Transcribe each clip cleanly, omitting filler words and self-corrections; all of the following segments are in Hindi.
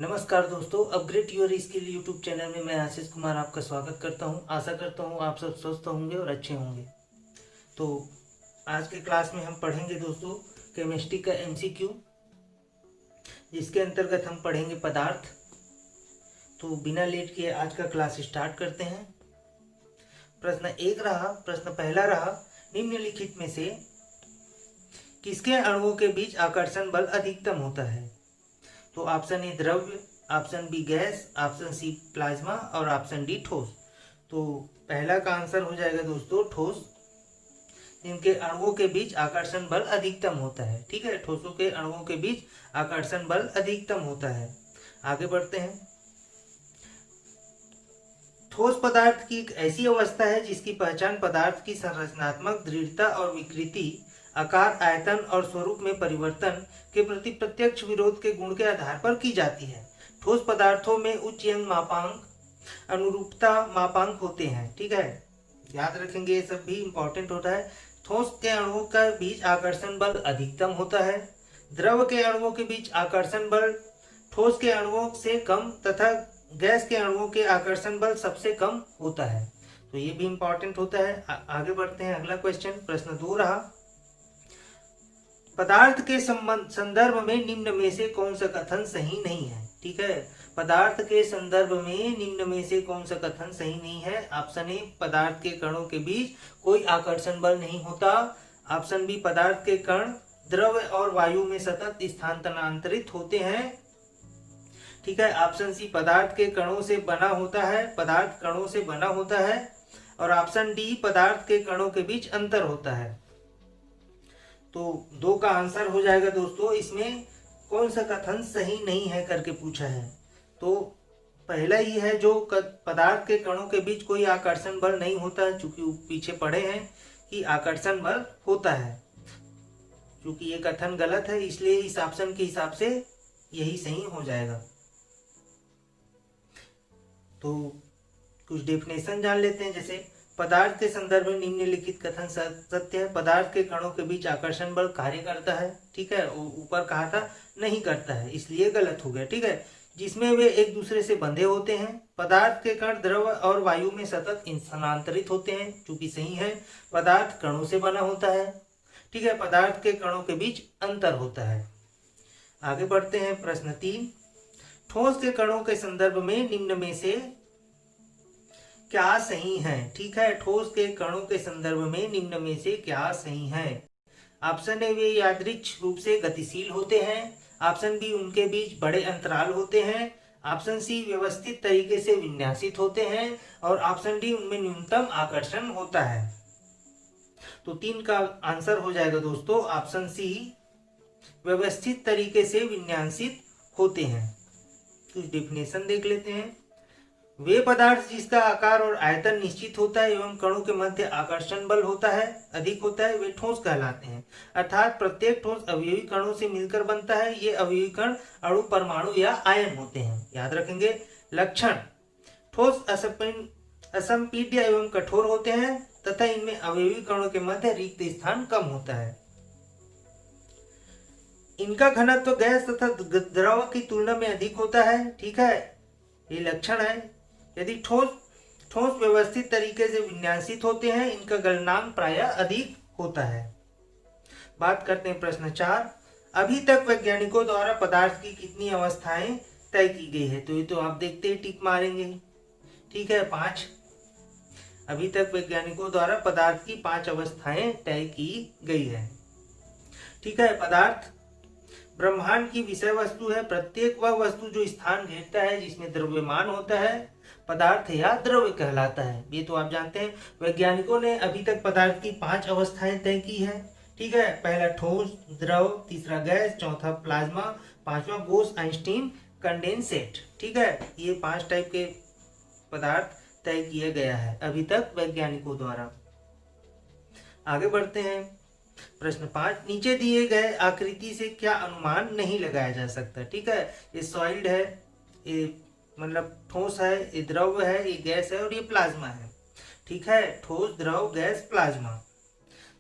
नमस्कार दोस्तों, upgrade your skill YouTube channel में मैं आशीष कुमार आपका स्वागत करता हूं। आशा करता हूं आप सब स्वस्थ होंगे और अच्छे होंगे। तो आज के क्लास में हम पढ़ेंगे दोस्तों केमिस्ट्री का एमसीक्यू, जिसके अंतर्गत हम पढ़ेंगे पदार्थ। तो बिना लेट किए आज का क्लास स्टार्ट करते हैं। प्रश्न पहला रहा, निम्नलिखित में से किसके अणुओं के बीच आकर्षण बल अधिकतम होता है? तो ऑप्शन ए द्रव्य, option B gas, option C plasma और ऑप्शन डी ठोस। तो पहला का आंसर हो जाएगा दोस्तों ठोस, जिनके अणुओं के बीच आकर्षण बल अधिकतम होता है। ठीक है, ठोसों के अणुओं के बीच आकर्षण बल अधिकतम होता है। आगे बढ़ते हैं। ठोस पदार्थ की एक ऐसी अवस्था है जिसकी पहचान पदार्थ की संरचनात्मक दृढ़ता और विकृति, आकार, आयतन और स्वरूप में परिवर्तन के प्रति प्रत्यक्ष विरोध के गुण के आधार पर की जाती है। ठोस पदार्थों में उच्च यंग मापांक, अनुरूपता मापांक होते हैं। ठीक है, याद रखेंगे, ये सब भी इंपॉर्टेंट होता है। ठोस के अणुओं के बीच आकर्षण बल अधिकतम होता है। द्रव के अणुओं के बीच आकर्षण बल ठोस के अणुओं से कम तथा गैस के अणुओं के आकर्षण बल सबसे कम होता है। तो ये भी इंपॉर्टेंट होता है। आगे बढ़ते हैं। अगला क्वेश्चन, प्रश्न 2 रहा, पदार्थ के संदर्भ में निम्न में से कौन सा कथन सही नहीं है? ठीक है, पदार्थ के संदर्भ में निम्न में से कौन सा कथन सही नहीं है? ऑप्शन ए, पदार्थ के कणों के बीच कोई आकर्षण बल नहीं होता। ऑप्शन बी, पदार्थ के कण द्रव और वायु में सतत स्थानांतरित होते हैं। ठीक है, ऑप्शन सी, पदार्थ के कणों से बना होता है, पदार्थ कणों से बना होता है। और ऑप्शन डी, पदार्थ के कणों के बीच अंतर होता है। तो 2 का आंसर हो जाएगा दोस्तों, इसमें कौन सा कथन सही नहीं है करके पूछा है। तो पहला ही है जो पदार्थ के कणों के बीच कोई आकर्षण बल नहीं होता है, चूंकि पीछे पढ़े हैं कि आकर्षण बल होता है। चूंकि ये कथन गलत है, इसलिए इस ऑप्शन के हिसाब से यही सही हो जाएगा। तो कुछ डेफिनेशन जान लेते हैं। जैसे पदार्थ के संदर्भ में निम्नलिखित कथन सत्य है। पदार्थ के कणों के बीच आकर्षण बल कार्य करता है। ठीक है, ऊपर कहा था नहीं करता है, इसलिए गलत हो गया। ठीक है, जिसमें वे एक दूसरे से बंधे होते हैं। पदार्थ के कण द्रव और वायु में सतत स्थानांतरित होते हैं, चूंकि सही है। पदार्थ कणों से बना होता है। ठीक है, पदार्थ के कणों के बीच अंतर होता है। आगे बढ़ते हैं। प्रश्न 3, ठोस के कणों के संदर्भ में निम्न में से क्या सही है? ठीक है, ठोस के कणों के संदर्भ में निम्न में से क्या सही है? ऑप्शन ए, वे यादृच्छिक रूप से गतिशील होते हैं। ऑप्शन बी, उनके बीच बड़े अंतराल होते हैं। ऑप्शन सी, व्यवस्थित तरीके से विन्यासित होते हैं। और ऑप्शन डी, उनमें न्यूनतम आकर्षण होता है। तो 3 का आंसर हो जाएगा दोस्तों ऑप्शन सी, व्यवस्थित तरीके से विन्यासित होते हैं। कुछ डेफिनेशन देख लेते हैं। वे पदार्थ जिसका आकार और आयतन निश्चित होता है एवं कणों के मध्य आकर्षण बल होता है अधिक होता है, वे ठोस कहलाते हैं। अर्थात प्रत्येक ठोस अवयवी कणों से मिलकर बनता है। ये अवयवी कण अणु, परमाणु या आयन होते हैं। याद रखेंगे। लक्षण, ठोस असंपीड्य एवं कठोर होते हैं तथा इनमें अवयवी कणों के मध्य रिक्त स्थान कम होता है। इनका घनत्व गैस तथा द्रव की तुलना में अधिक होता है। ठीक है, ये लक्षण है। यदि ठोस व्यवस्थित तरीके से विन्यासित होते हैं, इनका गलनांक प्रायः अधिक होता है। बात करते हैं प्रश्न 4, अभी तक वैज्ञानिकों द्वारा पदार्थ की कितनी अवस्थाएं तय की गई है? तो ये तो आप देखते ही टिक मारेंगे। ठीक है, 5। अभी तक वैज्ञानिकों द्वारा पदार्थ की 5 अवस्थाएं तय की गई है। ठीक है, पदार्थ ब्रह्मांड की विषय वस्तु है। प्रत्येक वह वस्तु जो स्थान घेरता है जिसमें द्रव्यमान होता है पदार्थ या द्रव्य कहलाता है। ये तो आप जानते हैं। वैज्ञानिकों ने अभी तक पदार्थ की 5 अवस्थाएं तय की है। ठीक है, पहला ठोस, द्रव, तीसरा गैस, चौथा प्लाज्मा, 5वां बोस-आइंस्टीन कंडेंसेट। ठीक है, ये 5 टाइप के पदार्थ तय किया गया है अभी तक वैज्ञानिकों द्वारा। आगे बढ़ते हैं। प्रश्न 5, नीचे दिए गए आकृति से क्या अनुमान नहीं लगाया जा सकता? ठीक है, ये सॉलिड है, ये मतलब ठोस है, ये द्रव है, ये गैस है और ये प्लाज्मा है। ठीक है, ठोस, द्रव, गैस, प्लाज्मा।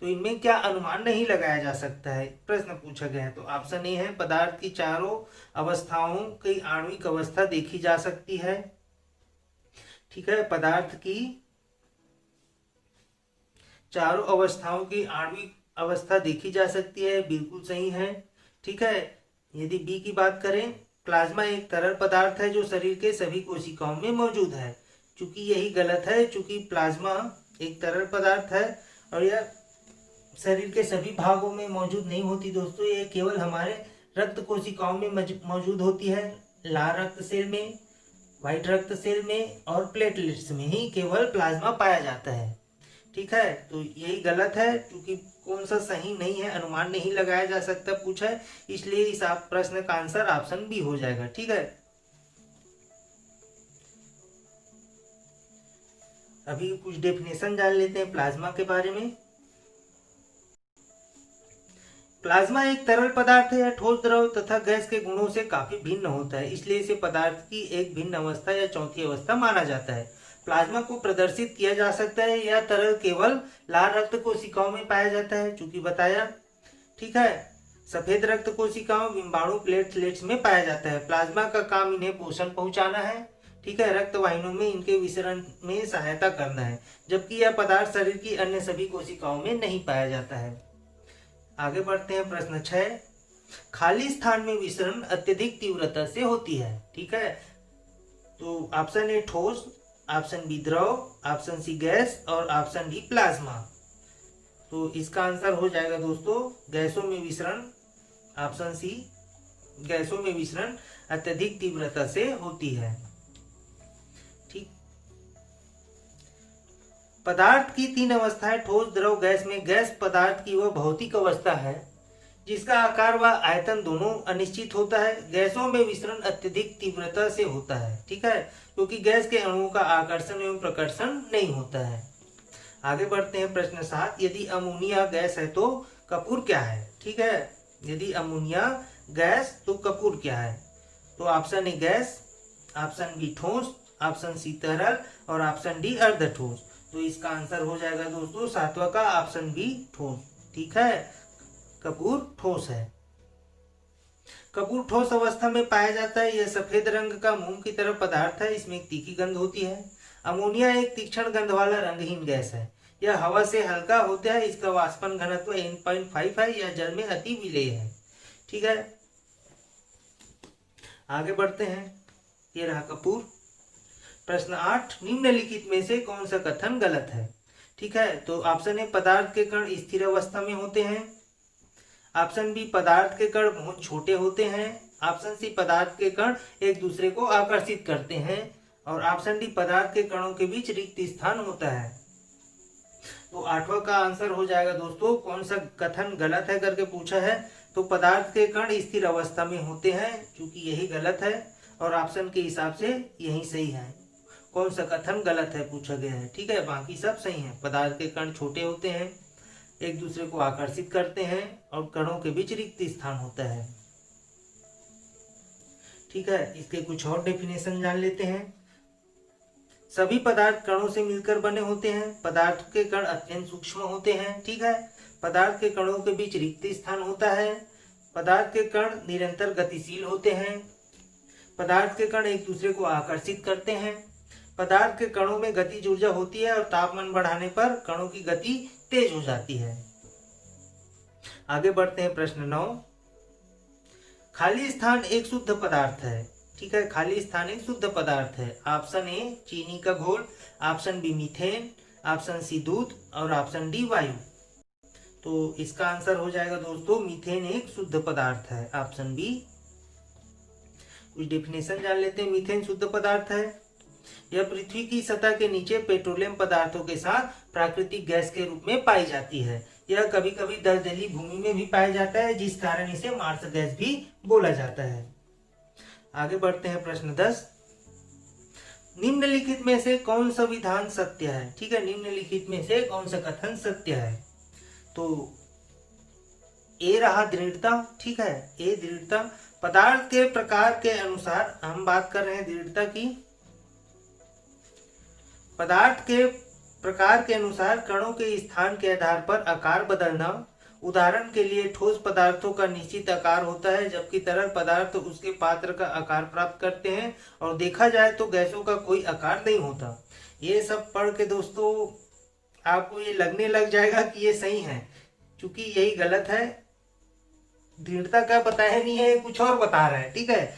तो इनमें क्या अनुमान नहीं लगाया जा सकता है, प्रश्न पूछा गया है। तो ऑप्शन ए है, पदार्थ की चारों अवस्थाओं की आणविक अवस्था देखी जा सकती है। ठीक है, पदार्थ की चारों अवस्थाओं की आणविक अवस्था देखी जा सकती है, बिल्कुल सही है। ठीक है, यदि बी की बात करें, प्लाज्मा एक तरल पदार्थ है जो शरीर के सभी कोशिकाओं में मौजूद है। चूंकि यही गलत है, चूंकि प्लाज्मा एक तरल पदार्थ है और यह शरीर के सभी भागों में मौजूद नहीं होती दोस्तों, ये केवल हमारे रक्त कोशिकाओं में मौजूद होती है। लाल रक्त सेल में, व्हाइट रक्त सेल में और प्लेटलेट्स में ही केवल प्लाज्मा पाया जाता है। ठीक है, तो यही गलत है, क्योंकि कौन सा सही नहीं है, अनुमान नहीं लगाया जा सकता पूछा है, इसलिए इस प्रश्न का आंसर ऑप्शन बी हो जाएगा। ठीक है, अभी कुछ डेफिनेशन जान लेते हैं प्लाज्मा के बारे में। प्लाज्मा एक तरल पदार्थ है या ठोस द्रव तथा गैस के गुणों से काफी भिन्न होता है, इसलिए इसे पदार्थ की एक भिन्न अवस्था या चौथी अवस्था माना जाता है। प्लाज्मा को प्रदर्शित किया जा सकता है, यह तरल केवल लाल रक्त कोशिकाओं में पाया जाता है, चूंकि बताया। ठीक है, सफेद रक्त कोशिकाओं, बिंबाणु, प्लेटलेट्स में पाया जाता है। प्लाज्मा का काम इन्हें पोषण पहुंचाना है। ठीक है, रक्त वाहिनियों में इनके विसरण में सहायता करना है, जबकि यह पदार्थ शरीर की अन्य सभी कोशिकाओं में नहीं पाया जाता है। आगे बढ़ते हैं, प्रश्न 6, खाली स्थान में विसरण अत्यधिक तीव्रता से होती है। ठीक है, तो ऑप्शन ए ठोस, ऑप्शन बी द्रव, ऑप्शन सी गैस और ऑप्शन डी प्लाज्मा। तो इसका आंसर हो जाएगा दोस्तों गैसों में विसरण, ऑप्शन सी, गैसों में विसरण अत्यधिक तीव्रता से होती है। ठीक, पदार्थ की 3 अवस्थाएं ठोस, द्रव, गैस में गैस पदार्थ की वह भौतिक अवस्था है जिसका आकार व आयतन दोनों अनिश्चित होता है। गैसों में विसरण अत्यधिक तीव्रता से होता है। ठीक है, क्योंकि गैस के अणुओं का आकर्षण एवं प्रकर्षण नहीं होता है। आगे बढ़ते हैं, प्रश्न 7, यदि अमोनिया गैस है तो कपूर क्या है। ठीक है, यदि अमोनिया गैस तो कपूर क्या है। तो option A gas, option B ठोस, ऑप्शन सी तरल और ऑप्शन डी अर्ध ठोस। तो इसका आंसर हो जाएगा दोस्तों 7वां का ऑप्शन बी ठोस। ठीक है, कपूर ठोस है। कपूर ठोस अवस्था में पाया जाता है। यह सफेद रंग का मोम की तरह पदार्थ है, इसमें एक तीखी गंध होती है। अमोनिया एक तीक्ष्ण गंध वाला रंगहीन गैस है। यह हवा से हल्का होता है, इसका वाष्पन घनत्व 1.5 है, यह जल में अति विलेय है। ठीक है, आगे बढ़ते हैं, ये रहा कपूर। प्रश्न 8, निम्नलिखित में से कौन सा कथन गलत है। ठीक है, तो ऑप्शन ए पदार्थ के कण स्थिर अवस्था में होते हैं, ऑप्शन बी पदार्थ के कण बहुत छोटे होते हैं, ऑप्शन सी पदार्थ के कण एक दूसरे को आकर्षित करते हैं और ऑप्शन डी पदार्थ के कणों के बीच रिक्त स्थान होता है। तो 8वां का आंसर हो जाएगा दोस्तों कौन सा कथन गलत है करके पूछा है, तो पदार्थ के कण स्थिर अवस्था में होते हैं, क्योंकि यही गलत है और ऑप्शन के हिसाब से यही सही है। कौन सा कथन गलत है पूछा गया है। ठीक है, बाकी सब सही है। पदार्थ के कण छोटे होते हैं, एक दूसरे को आकर्षित करते हैं और कणों के बीच रिक्त स्थान होता है। ठीक है, इसके कुछ और डेफिनेशन जान लेते हैं। सभी पदार्थ कणों से मिलकर बने होते हैं। पदार्थ के कण अत्यंत सूक्ष्म होते हैं। ठीक है, पदार्थ के कणों के बीच रिक्त स्थान होता है। पदार्थ के कण निरंतर गतिशील होते हैं। पदार्थ के कण एक दूसरे को आकर्षित करते हैं। पदार्थ के कणों में गतिज ऊर्जा होती है और तापमान बढ़ाने पर कणों की गति तेज हो जाती है। आगे बढ़ते हैं, प्रश्न 9, खाली स्थान एक शुद्ध पदार्थ है। ठीक है, खाली स्थान एक शुद्ध पदार्थ है। ऑप्शन ए चीनी का घोल, option B methane, option C दूध और ऑप्शन डी वायु। तो इसका आंसर हो जाएगा दोस्तों मीथेन एक शुद्ध पदार्थ है, ऑप्शन बी। कुछ डेफिनेशन जान लेते हैं। मीथेन शुद्ध पदार्थ है। यह पृथ्वी की सतह के नीचे पेट्रोलियम पदार्थों के साथ प्राकृतिक गैस के रूप में पाई जाती है। यह कभी कभी दलदली भूमि में भी पाया जाता है, जिस कारण इसे मार्स गैस भी बोला जाता है। आगे बढ़ते हैं, प्रश्न 10, निम्नलिखित में से कौन सा विधान सत्य है। ठीक है, निम्नलिखित में से कौन सा कथन सत्य है। तो ए रहा दृढ़ता। ठीक है, ए दृढ़ता। पदार्थ के प्रकार के अनुसार हम बात कर रहे हैं दृढ़ता की। पदार्थ के प्रकार के अनुसार कणों के स्थान के आधार पर आकार बदलना। उदाहरण के लिए ठोस पदार्थों का निश्चित आकार होता है, जबकि तरल पदार्थ उसके पात्र का आकार प्राप्त करते हैं, और देखा जाए तो गैसों का कोई आकार नहीं होता। ये सब पढ़ के दोस्तों आपको ये लगने लग जाएगा कि ये सही है, क्योंकि यही गलत है। दृढ़ता क्या बताया नहीं है, कुछ और बता रहा है, ठीक है।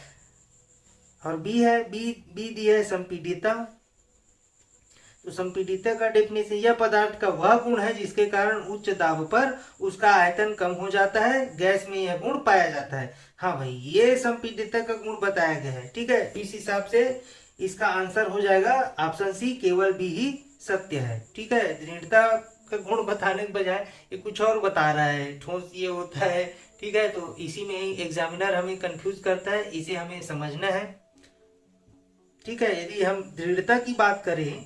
और बी है, बी दिया है संपीडिता। तो संपीडिता का डेफिनेशन, यह पदार्थ का वह गुण है जिसके कारण उच्च दाब पर उसका आयतन कम हो जाता है। गैस में यह गुण पाया जाता है। हाँ भाई, ये संपीडिता का गुण बताया गया है, ठीक है। इस हिसाब से इसका आंसर हो जाएगा ऑप्शन सी, केवल बी ही सत्य है, ठीक है। दृढ़ता का गुण बताने के बजाय ये कुछ और बता रहा है, ठोस ये होता है, ठीक है। तो इसी में ही एग्जामिनर हमें कंफ्यूज करता है, इसे हमें समझना है, ठीक है। यदि हम दृढ़ता की बात करें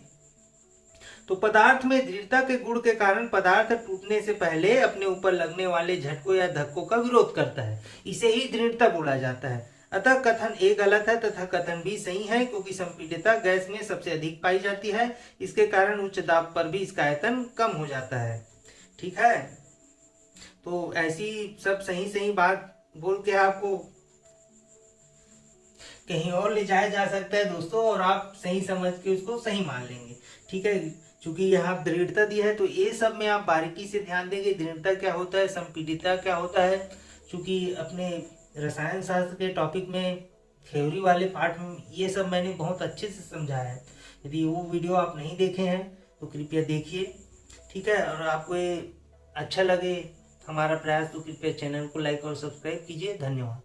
तो पदार्थ में दृढ़ता के गुण के कारण पदार्थ टूटने से पहले अपने ऊपर लगने वाले झटकों या धक्कों का विरोध करता है, इसे ही दृढ़ता बोला जाता है। अतः कथन ए गलत है तथा कथन बी सही है, क्योंकि संपीडिता गैस में सबसे अधिक पाई जाती है। इसके कारण उच्च दाब पर भी इसका आयतन कम हो जाता है, ठीक है। तो ऐसी सब सही सही बात बोल के आपको कहीं और ले जाया जा सकता है दोस्तों, और आप सही समझ के उसको सही मान लेंगे, ठीक है। क्योंकि यहाँ दृढ़ता दी है, तो ये सब में आप बारीकी से ध्यान देंगे, दृढ़ता क्या होता है, संपीडिता क्या होता है। क्योंकि अपने रसायन शास्त्र के टॉपिक में थ्योरी वाले पार्ट में ये सब मैंने बहुत अच्छे से समझाया है। यदि वो वीडियो आप नहीं देखे हैं तो कृपया देखिए, ठीक है। और आपको ये अच्छा लगे हमारा प्रयास तो कृपया चैनल को लाइक और सब्सक्राइब कीजिए। धन्यवाद।